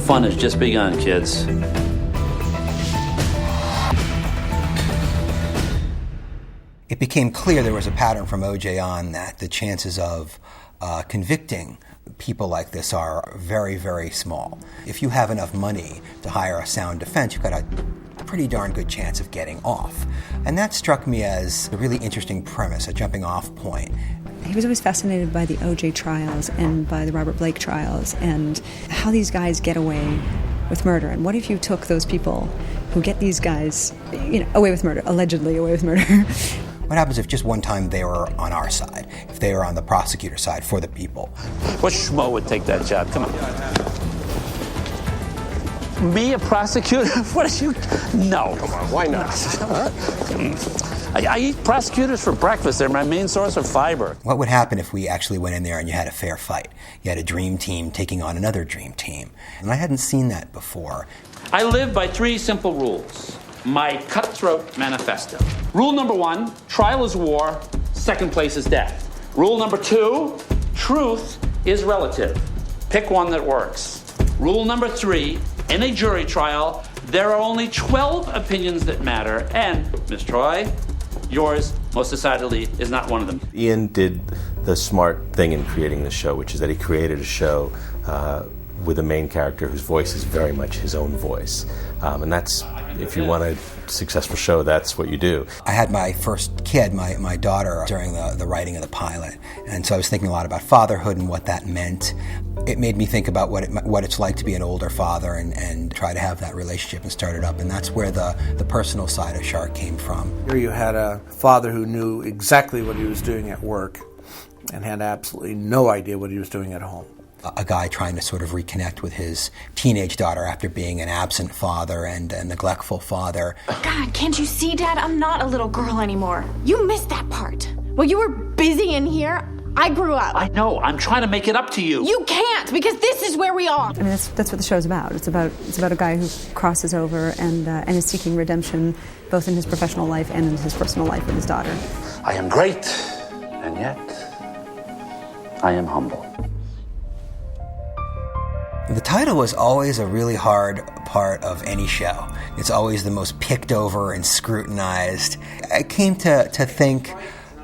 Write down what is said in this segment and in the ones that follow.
fun has just begun, kids. It became clear there was a pattern from O.J. on that the chances of convicting people like this are very, very small. If you have enough money to hire a sound defense, you've got a pretty darn good chance of getting off. And that struck me as a really interesting premise, a jumping off point. He was always fascinated by the O.J. trials and by the Robert Blake trials and how these guys get away with murder. And what if you took those people who get these guys, away with murder, allegedly away with murder? What happens if just one time they were on our side, if they were on the prosecutor side for the people? What schmo would take that job? Come on. Me, a prosecutor? What are you? No. Come on, why not? I eat prosecutors for breakfast. They're my main source of fiber. What would happen if we actually went in there and you had a fair fight? You had a dream team taking on another dream team. And I hadn't seen that before. I live by 3 simple rules. My cutthroat manifesto. Rule number 1, trial is war, second place is death. Rule number 2, truth is relative. Pick one that works. Rule number 3, in a jury trial, there are only 12 opinions that matter, and, Ms. Troy, yours, most decidedly, is not one of them. Ian did the smart thing in creating the show, which is that he created a show with a main character whose voice is very much his own voice. And that's, if you want a successful show, that's what you do. I had my first kid, my daughter, during the writing of the pilot. And so I was thinking a lot about fatherhood and what that meant. It made me think about what it's like to be an older father and try to have that relationship and start it up. And that's where the personal side of Shark came from. Here you had a father who knew exactly what he was doing at work and had absolutely no idea what he was doing at home. A guy trying to sort of reconnect with his teenage daughter after being an absent father and a neglectful father. God, can't you see, Dad? I'm not a little girl anymore. You missed that part. While you were busy in here, I grew up. I know. I'm trying to make it up to you. You can't, because this is where we are. I mean, that's what the show's about. It's about a guy who crosses over and is seeking redemption, both in his professional life and in his personal life with his daughter. I am great, and yet I am humble. The title was always a really hard part of any show. It's always the most picked over and scrutinized. I came to think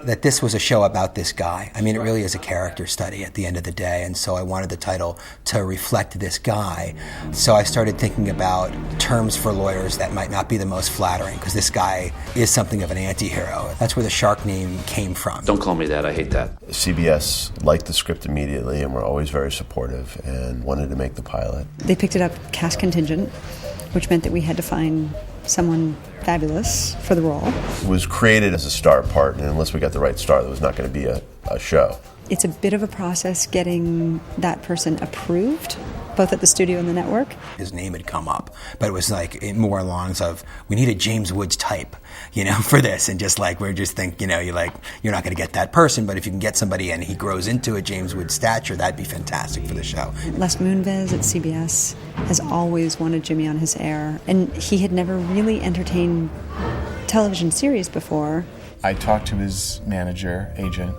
that this was a show about this guy. I mean, it really is a character study at the end of the day, and so I wanted the title to reflect this guy. So I started thinking about terms for lawyers that might not be the most flattering, because this guy is something of an anti-hero. That's where the Shark name came from. Don't call me that. I hate that. CBS liked the script immediately and were always very supportive and wanted to make the pilot. They picked it up cast contingent, which meant that we had to find someone fabulous for the role. It was created as a star part, and unless we got the right star, there was not going to be a show. It's a bit of a process getting that person approved, both at the studio and the network. His name had come up, but it was like more along of, we need a James Woods type, for this, and just like, we're just think, you're not going to get that person, but if you can get somebody and he grows into a James Woods stature, that'd be fantastic for the show. Les Moonves at CBS has always wanted Jimmy on his air, and he had never really entertained television series before. I talked to his manager, agent,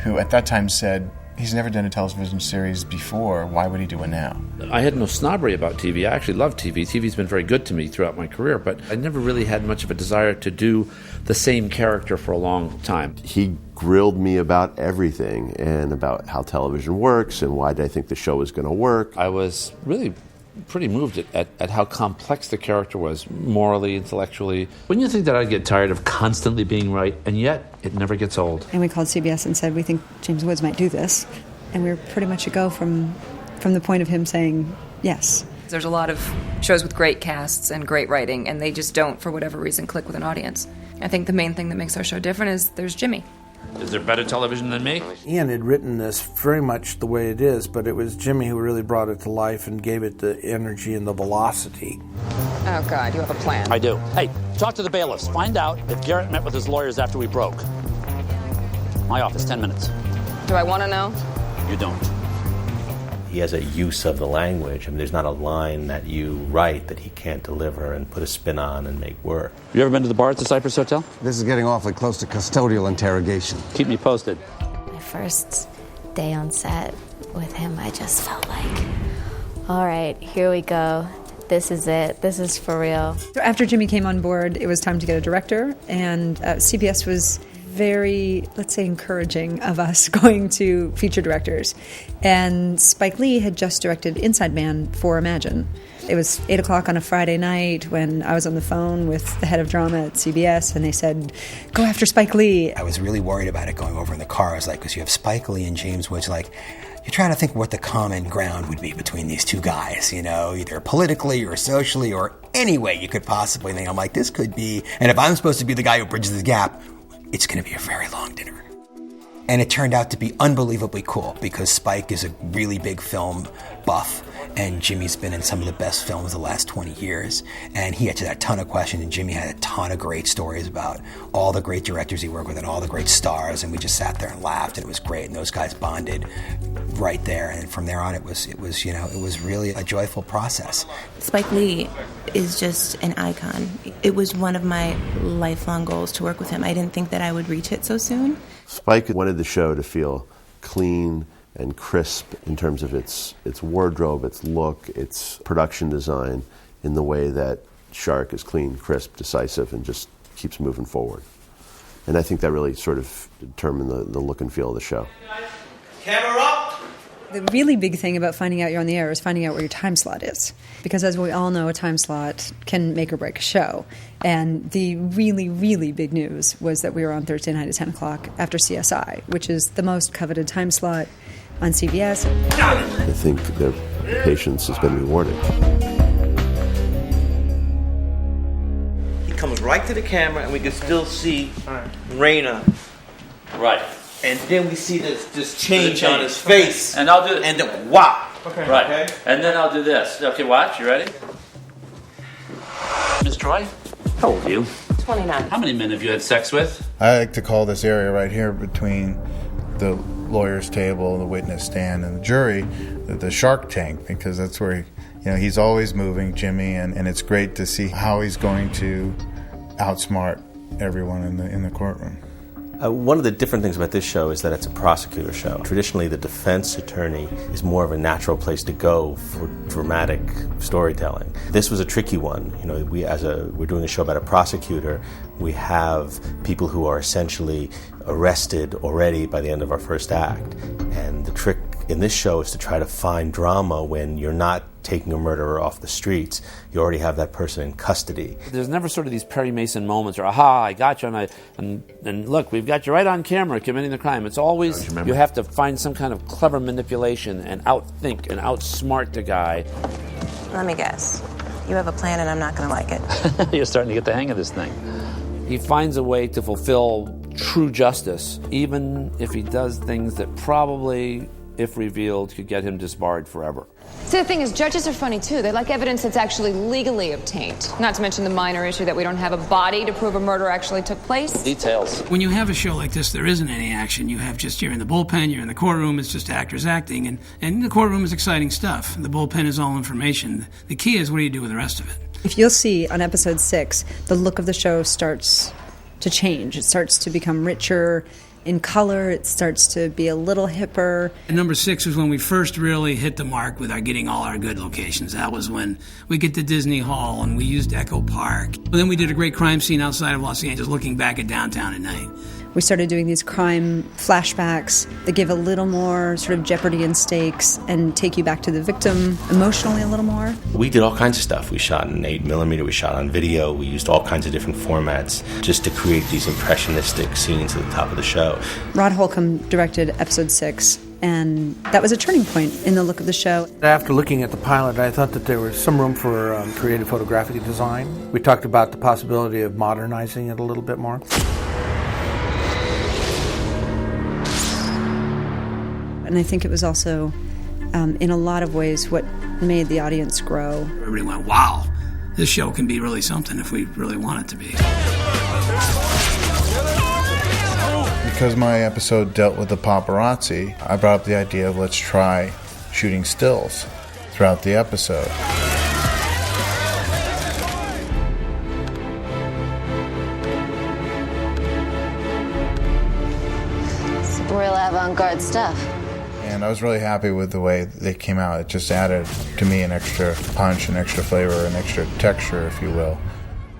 who at that time said, he's never done a television series before, why would he do it now? I had no snobbery about TV. I actually love TV. TV's been very good to me throughout my career, but I never really had much of a desire to do the same character for a long time. He grilled me about everything and about how television works and why I think the show was going to work. I was really pretty moved at how complex the character was, morally, intellectually. Wouldn't you think that I'd get tired of constantly being right, and yet it never gets old? And we called CBS and said, we think James Woods might do this. And we were pretty much a go from the point of him saying yes. There's a lot of shows with great casts and great writing, and they just don't, for whatever reason, click with an audience. I think the main thing that makes our show different is there's Jimmy. Is there better television than me? Ian had written this very much the way it is, but it was Jimmy who really brought it to life and gave it the energy and the velocity. Oh, God, you have a plan. I do. Hey, talk to the bailiffs. Find out if Garrett met with his lawyers after we broke. My office, 10 minutes. Do I want to know? You don't. He has a use of the language. I mean, there's not a line that you write that he can't deliver and put a spin on and make work. You ever been to the bar at the Cypress Hotel? This is getting awfully close to custodial interrogation. Keep me posted. My first day on set with him, I just felt like, all right, here we go. This is it. This is for real. So after Jimmy came on board, it was time to get a director, and CBS was very, let's say, encouraging of us going to feature directors. And Spike Lee had just directed Inside Man for Imagine. It was 8 o'clock on a Friday night when I was on the phone with the head of drama at CBS, and they said, go after Spike Lee. I was really worried about it going over in the car. I was like, because you have Spike Lee and James Woods, like, you're trying to think what the common ground would be between these two guys, you know, either politically or socially or any way you could possibly think. I'm like, this could be, and if I'm supposed to be the guy who bridges the gap, it's going to be a very long dinner. And it turned out to be unbelievably cool because Spike is a really big film buff, and Jimmy's been in some of the best films the last 20 years. And he answered a ton of questions, and Jimmy had a ton of great stories about all the great directors he worked with and all the great stars. And we just sat there and laughed, and it was great. And those guys bonded right there. And from there on, it was really a joyful process. Spike Lee is just an icon. It was one of my lifelong goals to work with him. I didn't think that I would reach it so soon. Spike wanted the show to feel clean and crisp in terms of its wardrobe, its look, its production design, in the way that Shark is clean, crisp, decisive, and just keeps moving forward. And I think that really sort of determined the look and feel of the show. Camera up! The really big thing about finding out you're on the air is finding out where your time slot is. Because as we all know, a time slot can make or break a show. And the really, really big news was that we were on Thursday night at 10 o'clock after CSI, which is the most coveted time slot on CBS. I think their patience has been rewarded. He comes right to the camera and we can still see Raina. Right. And then we see this change on his face. Okay. And I'll do it. And then, wow. Okay. Right. Okay. And then I'll do this. Okay, watch. You ready? Miss Troy, how old are you? 29. How many men have you had sex with? I like to call this area right here between the lawyer's table, the witness stand, and the jury, the shark tank, because that's where he's always moving, Jimmy, and it's great to see how he's going to outsmart everyone in the courtroom. One of the different things about this show is that it's a prosecutor show. Traditionally, the defense attorney is more of a natural place to go for dramatic storytelling. This was a tricky one. We're doing a show about a prosecutor. We have people who are essentially arrested already by the end of our first act. And the trick in this show is to try to find drama when you're not taking a murderer off the streets. You already have that person in custody. There's never sort of these Perry Mason moments or, aha, I got you, and look, we've got you right on camera committing the crime. It's always, you have to find some kind of clever manipulation and outthink and outsmart the guy. Let me guess. You have a plan and I'm not going to like it. You're starting to get the hang of this thing. He finds a way to fulfill true justice, even if he does things that probably, if revealed, could get him disbarred forever. See, the thing is, judges are funny, too. They like evidence that's actually legally obtained. Not to mention the minor issue that we don't have a body to prove a murder actually took place. Details. When you have a show like this, there isn't any action. You have just, you're in the bullpen, you're in the courtroom, it's just actors acting, and the courtroom is exciting stuff. The bullpen is all information. The key is, what do you do with the rest of it? If you'll see on episode 6, the look of the show starts to change. It starts to become richer in color. It starts to be a little hipper. And number 6 was when we first really hit the mark with getting all our good locations. That was when we get to Disney Hall and we used Echo Park. But then we did a great crime scene outside of Los Angeles, looking back at downtown at night. We started doing these crime flashbacks that give a little more sort of jeopardy and stakes and take you back to the victim emotionally a little more. We did all kinds of stuff. We shot in 8mm, we shot on video, we used all kinds of different formats just to create these impressionistic scenes at the top of the show. Rod Holcomb directed episode 6, and that was a turning point in the look of the show. After looking at the pilot, I thought that there was some room for creative photographic design. We talked about the possibility of modernizing it a little bit more. And I think it was also, in a lot of ways, what made the audience grow. Everybody went, wow, this show can be really something if we really want it to be. Because my episode dealt with the paparazzi, I brought up the idea of let's try shooting stills throughout the episode. Some real avant-garde stuff. And I was really happy with the way they came out. It just added to me an extra punch, an extra flavor, an extra texture, if you will.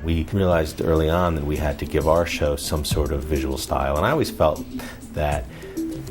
We realized early on that we had to give our show some sort of visual style, and I always felt that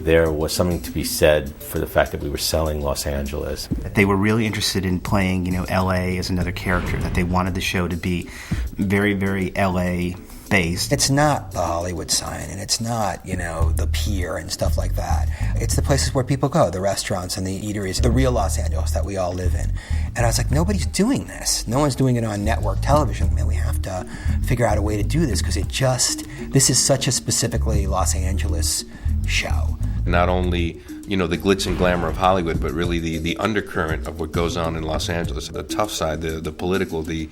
there was something to be said for the fact that we were selling Los Angeles. They were really interested in playing, LA as another character, that they wanted the show to be very, very LA based. It's not the Hollywood sign, and it's not, the pier and stuff like that. It's the places where people go, the restaurants and the eateries, the real Los Angeles that we all live in. And I was like, nobody's doing this. No one's doing it on network television. Man, we have to figure out a way to do this because this is such a specifically Los Angeles show. Not only, the glitz and glamour of Hollywood, but really the undercurrent of what goes on in Los Angeles. The tough side, the political, the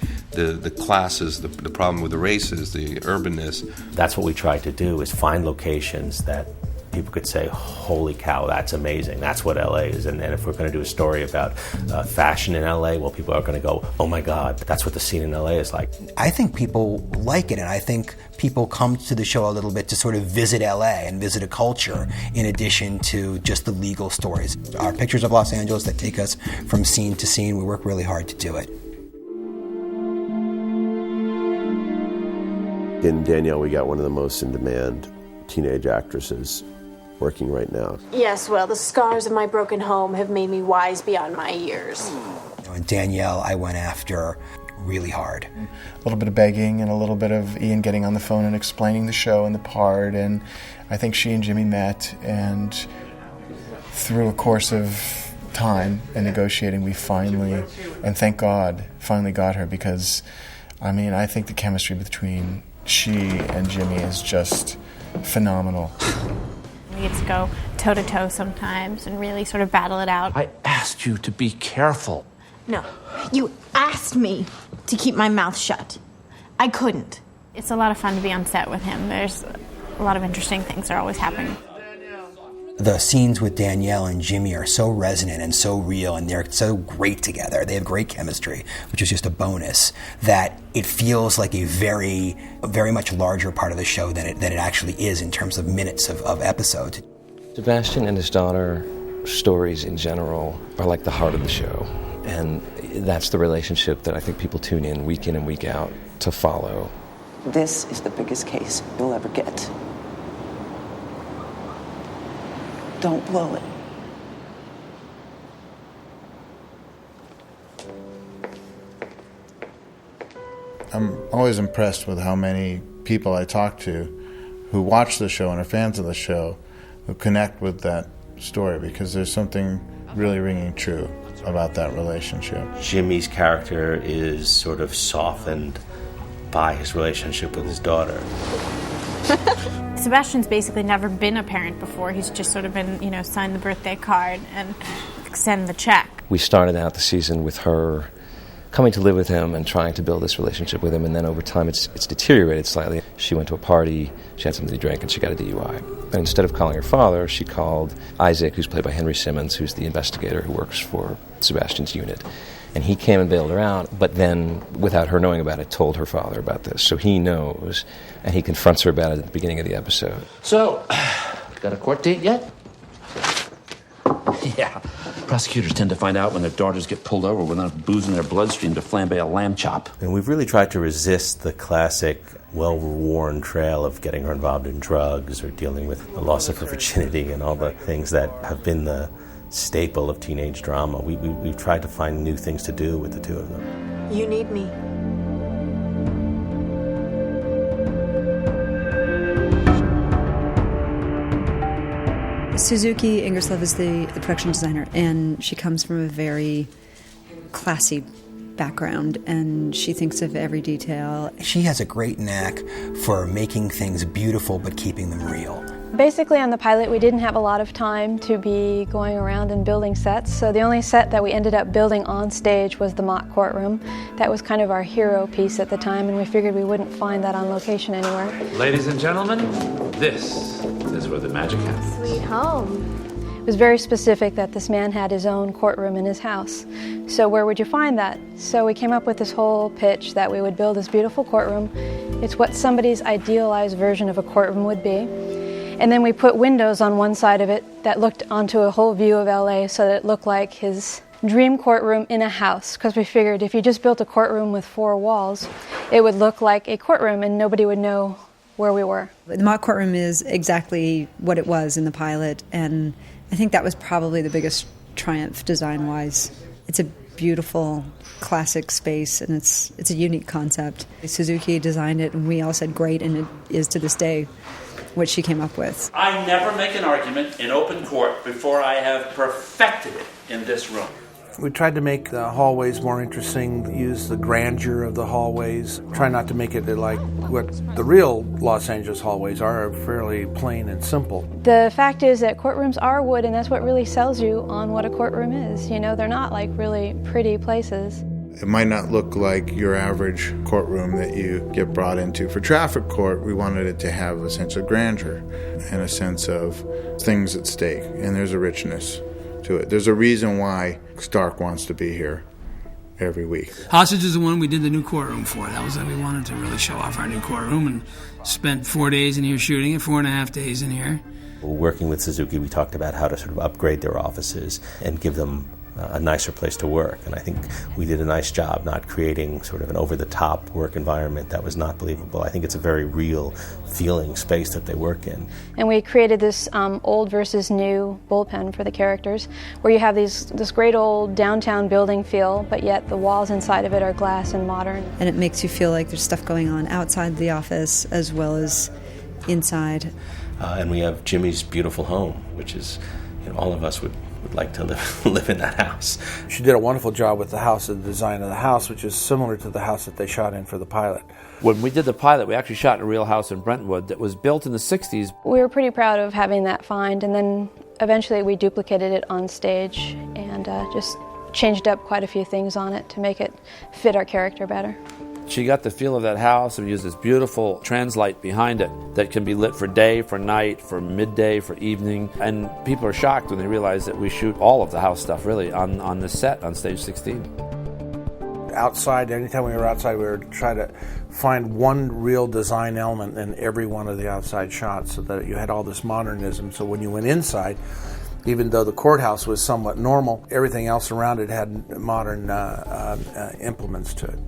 classes, the problem with the races, the urbanness. That's what we tried to do, is find locations that people could say, holy cow, that's amazing. That's what LA is. And if we're going to do a story about fashion in LA, well, people are going to go, oh my God, that's what the scene in LA is like. I think people like it, and I think people come to the show a little bit to sort of visit LA and visit a culture in addition to just the legal stories. Our pictures of Los Angeles that take us from scene to scene, we work really hard to do it. In Danielle, we got one of the most in-demand teenage actresses working right now. Yes, well, the scars of my broken home have made me wise beyond my years. And Danielle, I went after really hard. A little bit of begging and a little bit of Ian getting on the phone and explaining the show and the part, and I think she and Jimmy met, and through a course of time and negotiating, we finally, and thank God, finally got her, because, I think the chemistry between she and Jimmy is just phenomenal. We get to go toe-to-toe sometimes and really sort of battle it out. I asked you to be careful. No, you asked me to keep my mouth shut. I couldn't. It's a lot of fun to be on set with him. There's a lot of interesting things that are always happening. The scenes with Danielle and Jimmy are so resonant and so real, and they're so great together. They have great chemistry, which is just a bonus, that it feels like a very, very much larger part of the show than it actually is in terms of minutes of episodes. Sebastian and his daughter stories in general are like the heart of the show, and that's the relationship that I think people tune in and week out to follow. This is the biggest case you'll ever get. Don't blow it. I'm always impressed with how many people I talk to who watch the show and are fans of the show who connect with that story, because there's something really ringing true about that relationship. Jimmy's character is sort of softened by his relationship with his daughter. Sebastian's basically never been a parent before. He's just sort of been, sign the birthday card and send the check. We started out the season with her coming to live with him and trying to build this relationship with him, and then over time it's deteriorated slightly. She went to a party, she had something to drink, and she got a DUI. And instead of calling her father, she called Isaac, who's played by Henry Simmons, who's the investigator who works for Sebastian's unit. And he came and bailed her out, but then, without her knowing about it, told her father about this. So he knows, and he confronts her about it at the beginning of the episode. So, got a court date yet? Yeah. Prosecutors tend to find out when their daughters get pulled over with enough booze in their bloodstream to flambe a lamb chop. And we've really tried to resist the classic, well-worn trail of getting her involved in drugs or dealing with the loss of her virginity and all the things that have been the staple of teenage drama. We've tried to find new things to do with the two of them. You need me. Suzuki Ingersoll is the production designer, and she comes from a very classy background, and she thinks of every detail. She has a great knack for making things beautiful but keeping them real. Basically on the pilot we didn't have a lot of time to be going around and building sets, so the only set that we ended up building on stage was the mock courtroom. That was kind of our hero piece at the time, and we figured we wouldn't find that on location anywhere. Ladies and gentlemen, this is where the magic happens. Sweet home. It was very specific that this man had his own courtroom in his house. So where would you find that? So we came up with this whole pitch that we would build this beautiful courtroom. It's what somebody's idealized version of a courtroom would be. And then we put windows on one side of it that looked onto a whole view of LA so that it looked like his dream courtroom in a house, because we figured if you just built a courtroom with 4 walls, it would look like a courtroom and nobody would know where we were. The mock courtroom is exactly what it was in the pilot, and I think that was probably the biggest triumph design-wise. It's a beautiful, classic space, and it's a unique concept. Suzuki designed it, and we all said great, and it is to this day what she came up with. I never make an argument in open court before I have perfected it in this room. We tried to make the hallways more interesting, use the grandeur of the hallways, try not to make it like what the real Los Angeles hallways are fairly plain and simple. The fact is that courtrooms are wood, and that's what really sells you on what a courtroom is. You know, they're not like really pretty places. It might not look like your average courtroom that you get brought into for traffic court. We wanted it to have a sense of grandeur and a sense of things at stake, and there's a richness to it. There's a reason why Stark wants to be here every week. Hostage is the one we did the new courtroom for. That was that we wanted to really show off our new courtroom, and spent 4 days in here shooting it, 4.5 days in here. Working with Suzuki, we talked about how to sort of upgrade their offices and give them a nicer place to work. And I think we did a nice job not creating sort of an over-the-top work environment that was not believable. I think it's a very real feeling space that they work in. And we created this old versus new bullpen for the characters, where you have this great old downtown building feel, but yet the walls inside of it are glass and modern. And it makes you feel like there's stuff going on outside the office as well as inside. And we have Jimmy's beautiful home, which is, all of us would like to live in that house. She did a wonderful job with the house, the design of the house, which is similar to the house that they shot in for the pilot. When we did the pilot, we actually shot in a real house in Brentwood that was built in the 60s. We were pretty proud of having that find, and then eventually we duplicated it on stage and just changed up quite a few things on it to make it fit our character better. She got the feel of that house and used this beautiful translight behind it that can be lit for day, for night, for midday, for evening. And people are shocked when they realize that we shoot all of the house stuff really on this set on stage 16. Outside, anytime we were outside, we were trying to find one real design element in every one of the outside shots so that you had all this modernism. So when you went inside, even though the courthouse was somewhat normal, everything else around it had modern implements to it.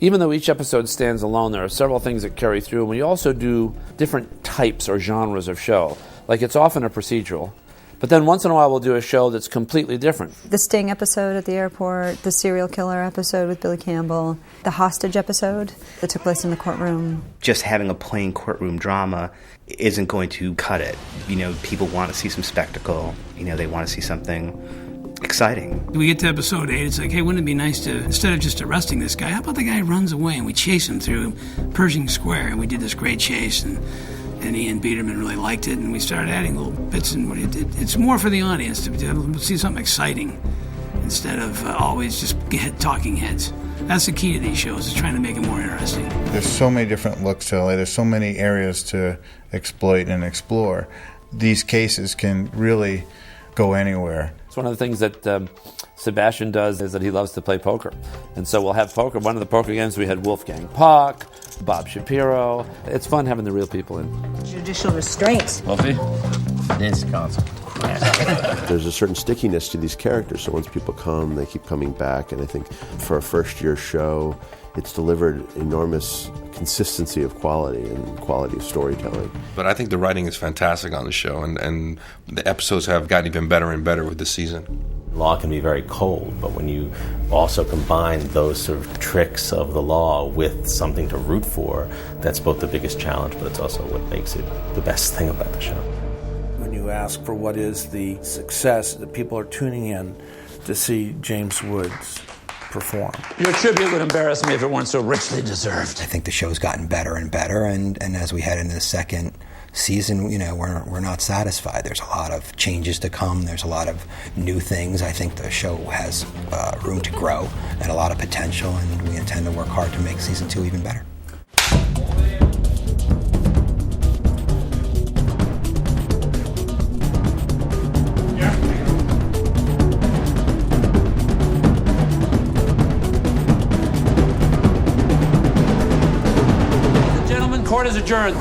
Even though each episode stands alone, there are several things that carry through, and we also do different types or genres of show. Like, it's often a procedural, but then once in a while we'll do a show that's completely different. The Sting episode at the airport, the serial killer episode with Billy Campbell, the hostage episode that took place in the courtroom. Just having a plain courtroom drama isn't going to cut it. People want to see some spectacle. They want to see something exciting. We get to episode 8, it's like, hey, wouldn't it be nice to, instead of just arresting this guy, how about the guy runs away and we chase him through Pershing Square, and we did this great chase, and Ian Biederman really liked it, and we started adding little bits, and it's more for the audience to see something exciting instead of always just talking heads. That's the key to these shows, is trying to make it more interesting. There's so many different looks to LA. There's so many areas to exploit and explore. These cases can really go anywhere. It's one of the things that Sebastian does is that he loves to play poker. And so we'll have poker. One of the poker games we had Wolfgang Puck, Bob Shapiro. It's fun having the real people in. Judicial restraints. Coffee? Dance concert. There's a certain stickiness to these characters, so once people come, they keep coming back, and I think for a first-year show, it's delivered enormous consistency of quality and quality of storytelling. But I think the writing is fantastic on the show, and the episodes have gotten even better and better with the season. Law can be very cold, but when you also combine those sort of tricks of the law with something to root for, that's both the biggest challenge, but it's also what makes it the best thing about the show. When you ask for what is the success, that people are tuning in to see James Woods perform. Your tribute would embarrass me if it weren't so richly deserved. I think the show's gotten better and better, and as we head into the second season, we're not satisfied. There's a lot of changes to come. There's a lot of new things. I think the show has room to grow and a lot of potential, and we intend to work hard to make season 2 even better. Court is adjourned.